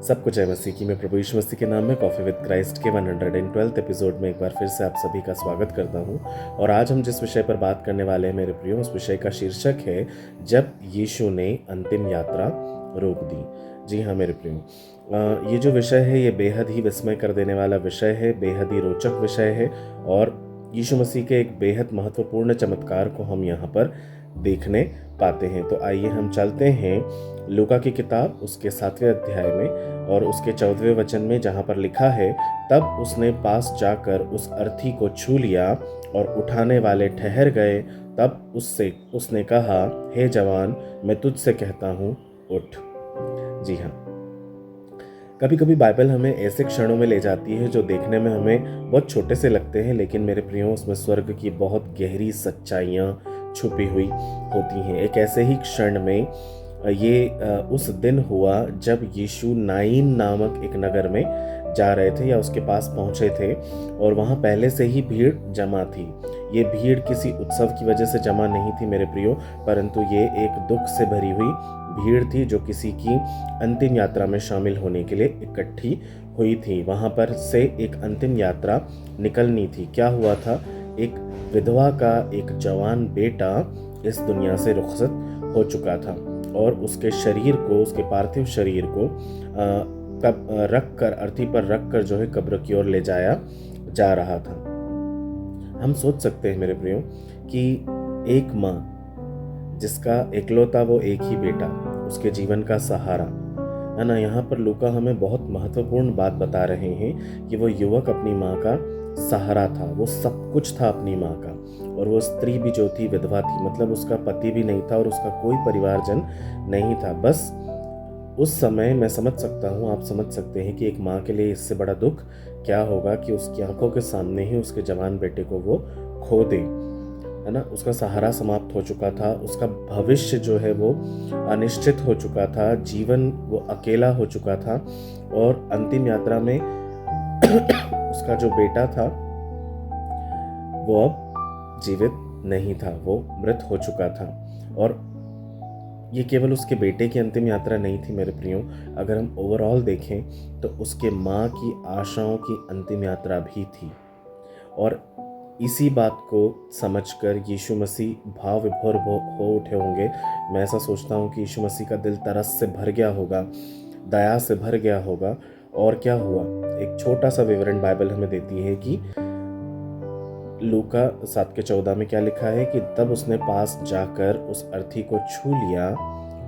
सब कुछ है मसीह की। मैं प्रभु यीशु मसीह के नाम में कॉफ़ी विद क्राइस्ट के 112 एपिसोड में एक बार फिर से आप सभी का स्वागत करता हूं। और आज हम जिस विषय पर बात करने वाले हैं मेरे प्रियो, उस विषय का शीर्षक है जब यीशु ने अंतिम यात्रा रोक दी। जी हाँ मेरे प्रियो, ये जो विषय है ये बेहद ही विस्मय कर देने वाला विषय है, बेहद ही रोचक विषय है और यीशु मसीह के एक बेहद महत्वपूर्ण चमत्कार को हम यहाँ पर देखने पाते हैं। तो आइए हम चलते हैं लूका की किताब उसके 7वें अध्याय में और उसके 14वें वचन में, जहाँ पर लिखा है, तब उसने पास जाकर उस अर्थी को छू लिया और उठाने वाले ठहर गए। तब उसने कहा, हे जवान, मैं तुझसे कहता हूँ, उठ। जी हाँ, कभी कभी बाइबल हमें ऐसे क्षणों में ले जाती है जो देखने में हमें बहुत छोटे से लगते हैं, लेकिन मेरे प्रियो उसमें स्वर्ग की बहुत गहरी सच्चाइयाँ छुपी हुई होती हैं। एक ऐसे ही क्षण में ये उस दिन हुआ जब यीशु नाइन नामक एक नगर में जा रहे थे या उसके पास पहुंचे थे और वहाँ पहले से ही भीड़ जमा थी। ये भीड़ किसी उत्सव की वजह से जमा नहीं थी मेरे प्रियो, परंतु ये एक दुख से भरी हुई भीड़ थी जो किसी की अंतिम यात्रा में शामिल होने के लिए इकट्ठी हुई थी। वहाँ पर से एक अंतिम यात्रा निकलनी थी। क्या हुआ था? एक विधवा का एक जवान बेटा इस दुनिया से रुखसत हो चुका था और उसके शरीर को, उसके पार्थिव शरीर को अर्थी पर रख कर जो है कब्र की ओर ले जाया जा रहा था। हम सोच सकते हैं मेरे प्रियो कि एक माँ जिसका इकलौता वो एक ही बेटा, उसके जीवन का सहारा है ना। यहाँ पर लूका हमें बहुत महत्वपूर्ण बात बता रहे हैं कि वो युवक अपनी माँ का सहारा था, वो सब कुछ था अपनी माँ का। और वो स्त्री भी जो थी विधवा थी, मतलब उसका पति भी नहीं था और उसका कोई परिवारजन नहीं था। बस उस समय मैं समझ सकता हूँ, आप समझ सकते हैं कि एक माँ के लिए इससे बड़ा दुख क्या होगा कि उसकी आंखों के सामने ही उसके जवान बेटे को वो खो दे, है ना। उसका सहारा समाप्त हो चुका था, उसका भविष्य जो है वो अनिश्चित हो चुका था, जीवन वो अकेला हो चुका था और अंतिम यात्रा में उसका जो बेटा था वो अब जीवित नहीं था, वो मृत हो चुका था। और ये केवल उसके बेटे की अंतिम यात्रा नहीं थी मेरे प्रियो, अगर हम ओवरऑल देखें तो उसके माँ की आशाओं की अंतिम यात्रा भी थी। और इसी बात को समझकर यीशु मसीह भाव विभोर हो उठे होंगे। मैं ऐसा सोचता हूँ कि यीशु मसीह का दिल तरस से भर गया होगा, दया से भर गया होगा। और क्या हुआ? एक छोटा सा विवरण बाइबल हमें देती है कि लूका 7:14 में क्या लिखा है कि तब उसने पास जाकर उस अर्थी को छू लिया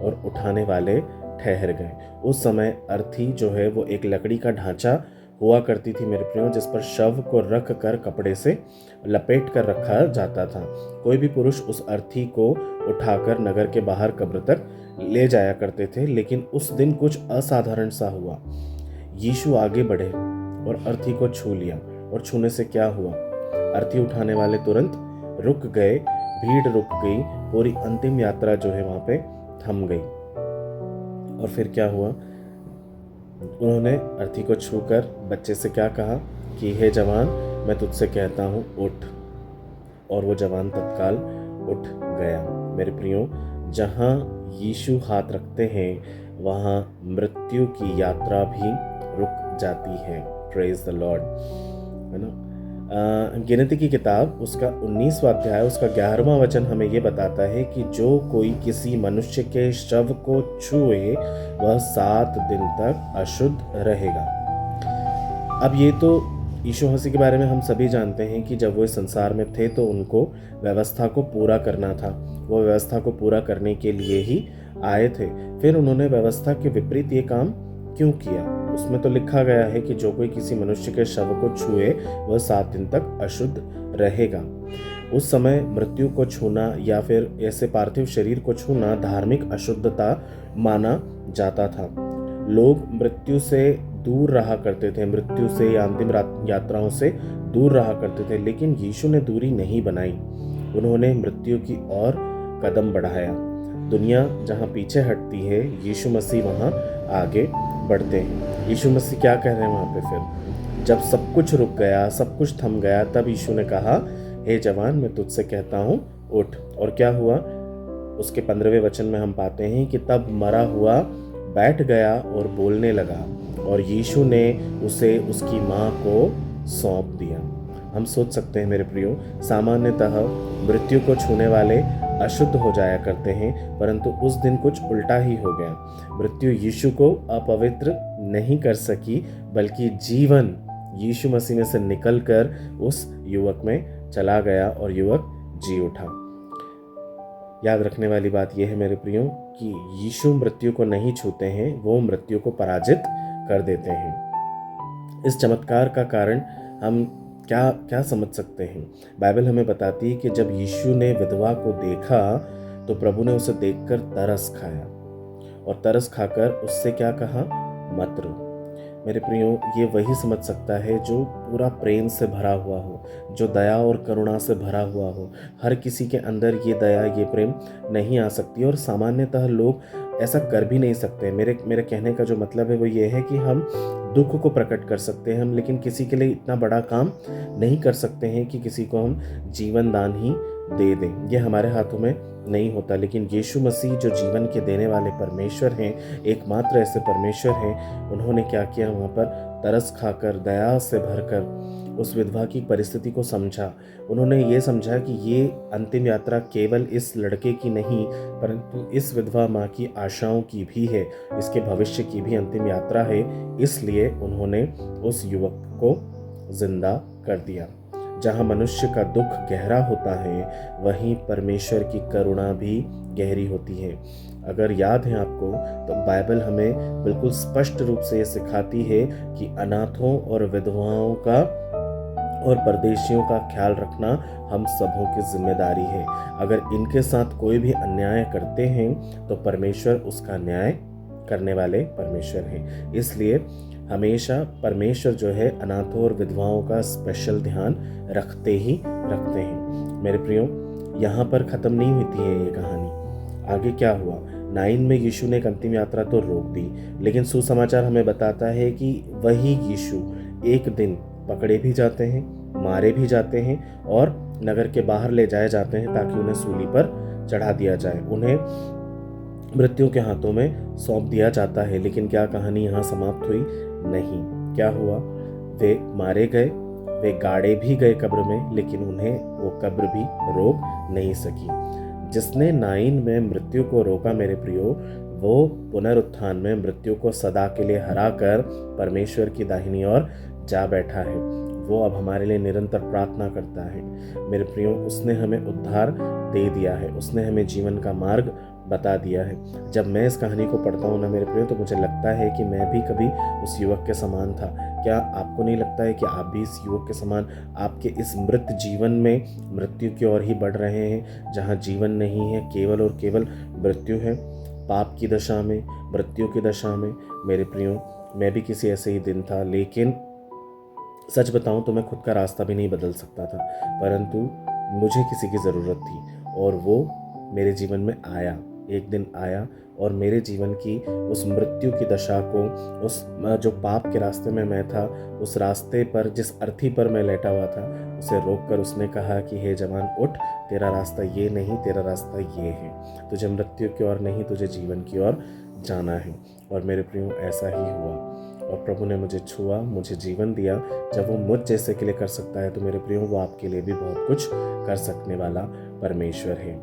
और उठाने वाले ठहर गए। उस समय अर्थी जो है वो एक लकड़ी का ढांचा हुआ करती थी मेरे प्रियो, जिस पर शव को रख कर कपड़े से लपेट कर रखा जाता था। कोई भी पुरुष उस अर्थी को उठाकर नगर के बाहर कब्र तक ले जाया करते थे। लेकिन उस दिन कुछ असाधारण सा हुआ। यीशु आगे बढ़े और अर्थी को छू लिया और छूने से क्या हुआ? अर्थी उठाने वाले तुरंत रुक गए, भीड़ रुक गई, पूरी अंतिम यात्रा जो है वहां पे थम गई। और फिर क्या हुआ? उन्होंने अर्थी को छूकर बच्चे से क्या कहा कि हे जवान, मैं तुझसे कहता हूँ, उठ। और वो जवान तत्काल उठ गया। मेरे प्रियो, जहाँ यीशु हाथ रखते हैं वहाँ मृत्यु की यात्रा भी रुक जाती है। प्रेज द लॉर्ड, है ना। गिनती की किताब उसका 19वां अध्याय उसका 11वां वचन हमें ये बताता है कि जो कोई किसी मनुष्य के शव को छुए वह 7 दिन तक अशुद्ध रहेगा। अब ये तो यीशु मसीह के बारे में हम सभी जानते हैं कि जब वो इस संसार में थे तो उनको व्यवस्था को पूरा करना था, वो व्यवस्था को पूरा करने के लिए ही आए थे। फिर उन्होंने व्यवस्था के विपरीत ये काम क्यों किया? उसमें तो लिखा गया है कि जो कोई किसी मनुष्य के शव को छुए वह 7 दिन तक अशुद्ध रहेगा। उस समय मृत्यु को छूना या फिर ऐसे पार्थिव शरीर को छूना धार्मिक अशुद्धता माना जाता था। लोग मृत्यु से दूर रहा करते थे, मृत्यु से या अंतिम यात्राओं से दूर रहा करते थे। लेकिन यीशु ने दूरी नहीं बनाई, उन्होंने मृत्यु की ओर कदम बढ़ाया। दुनिया जहाँ पीछे हटती है, यीशु मसीह वहाँ आगे बढ़ते हैं। यीशु मसीह क्या कह रहे हैं वहाँ पे? फिर जब सब कुछ रुक गया, सब कुछ थम गया, तब यीशु ने कहा, हे जवान, मैं तुझसे कहता हूँ, उठ। और क्या हुआ? उसके 15वें वचन में हम पाते हैं कि तब मरा हुआ बैठ गया और बोलने लगा, और यीशु ने उसे उसकी माँ को सौंप दिया। हम सोच सकते हैं मेरे प्रियो, सामान्यतः मृत्यु को छूने वाले अशुद्ध हो जाया करते हैं, परंतु उस दिन कुछ उल्टा ही हो गया। मृत्यु यीशु को अपवित्र नहीं कर सकी, बल्कि जीवन यीशु मसीह में से निकलकर उस युवक में चला गया और युवक जी उठा। याद रखने वाली बात यह है मेरे प्रियो कि यीशु मृत्यु को नहीं छूते हैं, वो मृत्यु को पराजित कर देते हैं। इस चमत्कार का कारण हम क्या क्या समझ सकते हैं? बाइबल हमें बताती है कि जब यीशु ने विधवा को देखा तो प्रभु ने उसे देखकर तरस खाया, और तरस खाकर उससे क्या कहा? मत रो। मेरे प्रियो, ये वही समझ सकता है जो पूरा प्रेम से भरा हुआ हो, जो दया और करुणा से भरा हुआ हो। हर किसी के अंदर ये दया, ये प्रेम नहीं आ सकती, और सामान्यतः लोग ऐसा कर भी नहीं सकते। मेरे कहने का जो मतलब है वो ये है कि हम दुख को प्रकट कर सकते हैं हम, लेकिन किसी के लिए इतना बड़ा काम नहीं कर सकते हैं कि किसी को हम जीवन दान ही दे दें। ये हमारे हाथों में नहीं होता। लेकिन यीशु मसीह जो जीवन के देने वाले परमेश्वर हैं, एकमात्र ऐसे परमेश्वर हैं, उन्होंने क्या किया? वहाँ पर तरस खाकर, दया से भरकर उस विधवा की परिस्थिति को समझा। उन्होंने ये समझा कि ये अंतिम यात्रा केवल इस लड़के की नहीं, परंतु इस विधवा माँ की आशाओं की भी है, इसके भविष्य की भी अंतिम यात्रा है। इसलिए उन्होंने उस युवक को जिंदा कर दिया। जहाँ मनुष्य का दुख गहरा होता है, वहीं परमेश्वर की करुणा भी गहरी होती है। अगर याद है आपको, तो बाइबल हमें बिल्कुल स्पष्ट रूप से ये सिखाती है कि अनाथों और विधवाओं का और परदेशियों का ख्याल रखना हम सबों की जिम्मेदारी है। अगर इनके साथ कोई भी अन्याय करते हैं तो परमेश्वर उसका न्याय करने वाले परमेश्वर हैं। इसलिए हमेशा परमेश्वर जो है अनाथों और विधवाओं का स्पेशल ध्यान रखते हैं। मेरे प्रियो, यहाँ पर ख़त्म नहीं होती है ये कहानी। आगे क्या हुआ? 9 में यीशु ने एक अंतिम यात्रा तो रोक दी, लेकिन सुसमाचार हमें बताता है कि वही यीशु एक दिन पकड़े भी जाते हैं, मारे भी जाते हैं और नगर के बाहर ले जाए जाते हैं ताकि उन्हें सूली पर चढ़ा दिया जाए, उन्हें मृत्यु के हाथों में सौंप दिया जाता है। लेकिन क्या कहानी यहाँ समाप्त हुई? नहीं। क्या हुआ? वे मारे गए, वे गाड़े भी गए कब्र में, लेकिन उन्हें वो कब्र भी रोक नहीं सकी। जिसने 9 में मृत्यु को रोका मेरे प्रियो, वो पुनरुत्थान में मृत्यु को सदा के लिए हराकर परमेश्वर की दाहिनी ओर जा बैठा है। वो अब हमारे लिए निरंतर प्रार्थना करता है। मेरे प्रियो, उसने हमें उद्धार दे दिया है, उसने हमें जीवन का मार्ग बता दिया है। जब मैं इस कहानी को पढ़ता हूँ ना मेरे प्रियो, तो मुझे लगता है कि मैं भी कभी उस युवक के समान था। क्या आपको नहीं लगता है कि आप भी इस युवक के समान आपके इस मृत जीवन में मृत्यु की ओर ही बढ़ रहे हैं, जहाँ जीवन नहीं है, केवल और केवल मृत्यु है? पाप की दशा में, मृत्यु की दशा में मेरे प्रियो, मैं भी किसी ऐसे ही दिन था। लेकिन सच बताऊं तो मैं खुद का रास्ता भी नहीं बदल सकता था, परंतु मुझे किसी की ज़रूरत थी और वो मेरे जीवन में आया, एक दिन आया और मेरे जीवन की उस मृत्यु की दशा को, उस जो पाप के रास्ते में मैं था, उस रास्ते पर, जिस अर्थी पर मैं लेटा हुआ था, उसे रोककर उसने कहा कि हे जवान उठ, तेरा रास्ता ये नहीं, तेरा रास्ता ये है। तुझे मृत्यु की ओर नहीं, तुझे जीवन की ओर जाना है। और मेरे प्रियो, ऐसा ही हुआ और प्रभु ने मुझे छुआ, मुझे जीवन दिया। जब वो मुझ जैसे के लिए कर सकता है तो मेरे प्रियो, वो आपके लिए भी बहुत कुछ कर सकने वाला परमेश्वर है।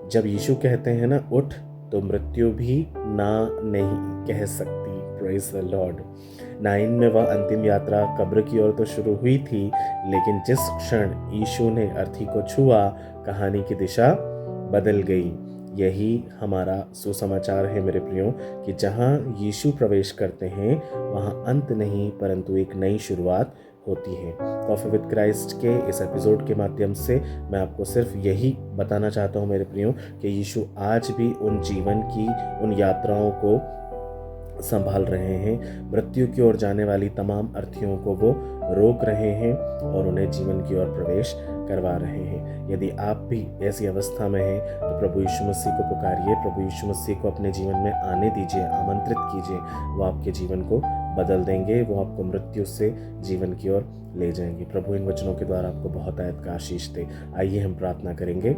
जब यीशु कहते हैं ना उठ, तो मृत्यु भी ना नहीं कह सकती। Praise the Lord. 9 में वह अंतिम यात्रा कब्र की ओर तो शुरू हुई थी, लेकिन जिस क्षण यीशु ने अर्थी को छुआ, कहानी की दिशा बदल गई। यही हमारा सुसमाचार है मेरे प्रियो, कि जहाँ यीशु प्रवेश करते हैं वहाँ अंत नहीं, परंतु एक नई शुरुआत होती है। कॉफी विद क्राइस्ट के इस एपिसोड के माध्यम से मैं आपको सिर्फ यही बताना चाहता हूँ मेरे प्रियो, कि यीशु आज भी उन जीवन की उन यात्राओं को संभाल रहे हैं। मृत्यु की ओर जाने वाली तमाम अर्थियों को वो रोक रहे हैं और उन्हें जीवन की ओर प्रवेश करवा रहे हैं। यदि आप भी ऐसी अवस्था में हैं तो प्रभु यीशु मसीह को पुकारिए, प्रभु यीशु मसीह को अपने जीवन में आने दीजिए, आमंत्रित कीजिए, वो आपके जीवन को बदल देंगे, वो आपको मृत्यु से जीवन की ओर ले जाएंगे। प्रभु इन वचनों के द्वारा आपको बहुत आयत का आशीष दे। आइए हम प्रार्थना करेंगे।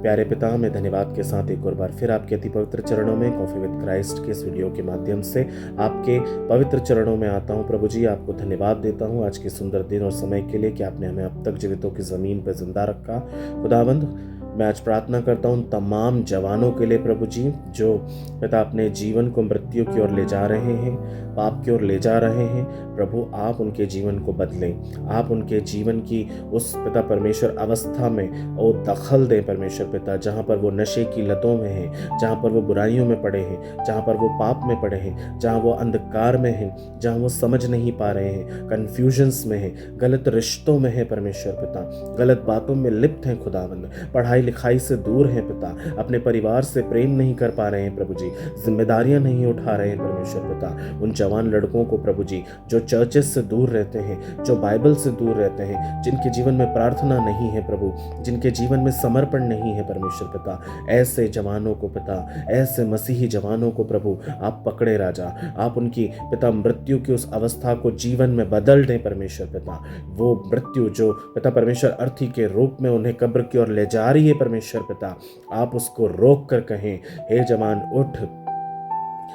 प्यारे पिता, मैं धन्यवाद के साथ एक और बार फिर आपके अति पवित्र चरणों में कॉफी विद क्राइस्ट के इस वीडियो के माध्यम से आपके पवित्र चरणों में आता हूँ। प्रभु जी, आपको धन्यवाद देता हूँ आज के सुंदर दिन और समय के लिए कि आपने हमें अब तक जीवितों की ज़मीन पर जिंदा रखा। खुदावंद, मैं आज प्रार्थना करता हूँ तमाम जवानों के लिए प्रभु जी, जो पिता अपने जीवन को मृत्यु की ओर ले जा रहे हैं, पाप की ओर ले जा रहे हैं। प्रभु, आप उनके जीवन को बदलें, आप उनके जीवन की उस पिता परमेश्वर अवस्था में वो दखल दें परमेश्वर पिता, जहाँ पर वो नशे की लतों में हैं, जहाँ पर वो बुराइयों में पड़े हैं, जहाँ पर वो पाप में पड़े हैं, जहाँ वो अंधकार में हैं, जहाँ वो समझ नहीं पा रहे हैं, कन्फ्यूजन्स में हैं, गलत रिश्तों में हैं परमेश्वर पिता, गलत बातों में लिप्त हैं खुदावंद, पढ़ाई लिखाई से दूर हैं पिता, अपने परिवार से प्रेम नहीं कर पा रहे हैं प्रभु जी, जिम्मेदारियां नहीं उठा रहे हैं परमेश्वर पिता। उन जवान लड़कों को प्रभु जी, जो चर्चेस से दूर रहते हैं, जो बाइबल से दूर रहते हैं, जिनके जीवन में प्रार्थना नहीं है प्रभु, जिनके जीवन में समर्पण नहीं है परमेश्वर पिता, ऐसे जवानों को पिता, ऐसे मसीही जवानों को प्रभु आप पकड़े राजा, आप उनकी पिता मृत्यु की उस अवस्था को जीवन में बदल दें परमेश्वर पिता। वो मृत्यु जो पिता परमेश्वर अर्थी के रूप में उन्हें कब्र की ओर ले जा रही है परमेश्वर पिता, आप उसको रोक कर कहें, हे जवान उठ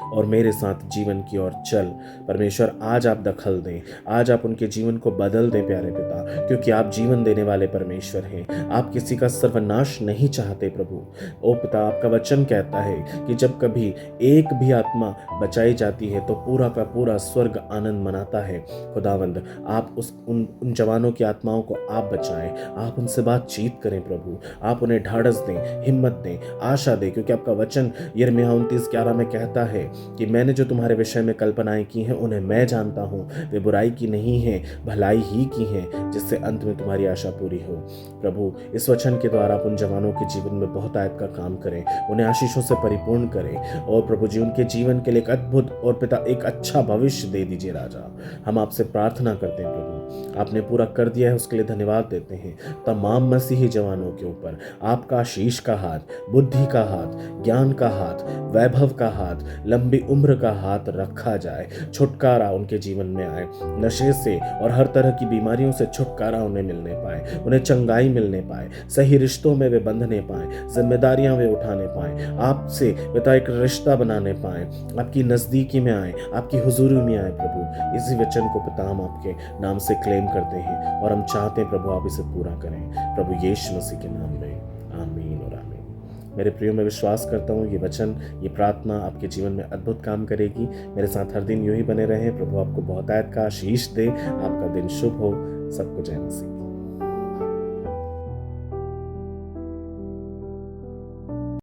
और मेरे साथ जीवन की ओर चल। परमेश्वर, आज आप दखल दें, आज आप उनके जीवन को बदल दें प्यारे पिता, क्योंकि आप जीवन देने वाले परमेश्वर हैं। आप किसी का सर्वनाश नहीं चाहते प्रभु। ओ पिता, आपका वचन कहता है कि जब कभी एक भी आत्मा बचाई जाती है तो पूरा का पूरा स्वर्ग आनंद मनाता है। खुदावंद, आप उन जवानों की आत्माओं को आप बचाएं, आप उनसे बातचीत करें प्रभु, आप उन्हें ढाढ़स दें, हिम्मत दें, आशा दें, क्योंकि आपका वचन यिर्मयाह 29:11 में कहता है कि मैंने जो तुम्हारे विषय में कल्पनाएं की हैं उन्हें मैं जानता हूं, वे बुराई की नहीं है, भलाई ही की हैं, जिससे अंत में तुम्हारी आशा पूरी हो। प्रभु, इस वचन के द्वारा आप उन जवानों के जीवन में बहुत आयत का काम करें, उन्हें आशीषों से परिपूर्ण करें, और प्रभु जी उनके जीवन के लिए एक अद्भुत और पिता एक अच्छा भविष्य दे दीजिए राजा। हम आपसे प्रार्थना करते हैं प्रभु, आपने पूरा कर दिया है उसके लिए धन्यवाद देते हैं। तमाम मसीही जवानों के ऊपर आपका आशीष का हाथ, बुद्धि का हाथ, ज्ञान का हाथ, वैभव का हाथ, लंबी उम्र का हाथ रखा जाए। छुटकारा उनके जीवन में आए, नशे से और हर तरह की बीमारियों से छुटकारा उन्हें मिलने पाए, उन्हें चंगाई मिलने पाए, सही रिश्तों में वे बंधने पाए, जिम्मेदारियां वे उठाने पाए, आपसे पिता एक रिश्ता बनाने पाए, आपकी नजदीकी में आए, आपकी हुजूरी में आए प्रभु। इसी वचन को पिता हम आपके नाम से क्लेम करते हैं और हम चाहते हैं प्रभु आप इसे पूरा करें, प्रभु यीशु मसीह के नाम में, आमीन और आमीन। मेरे प्रियो, मैं विश्वास करता हूँ ये वचन, ये प्रार्थना आपके जीवन में अद्भुत काम करेगी। मेरे साथ हर दिन यूं ही बने रहें। प्रभु आपको बहुत आयत का आशीष दे। आपका दिन शुभ हो। सबको जय मसीह।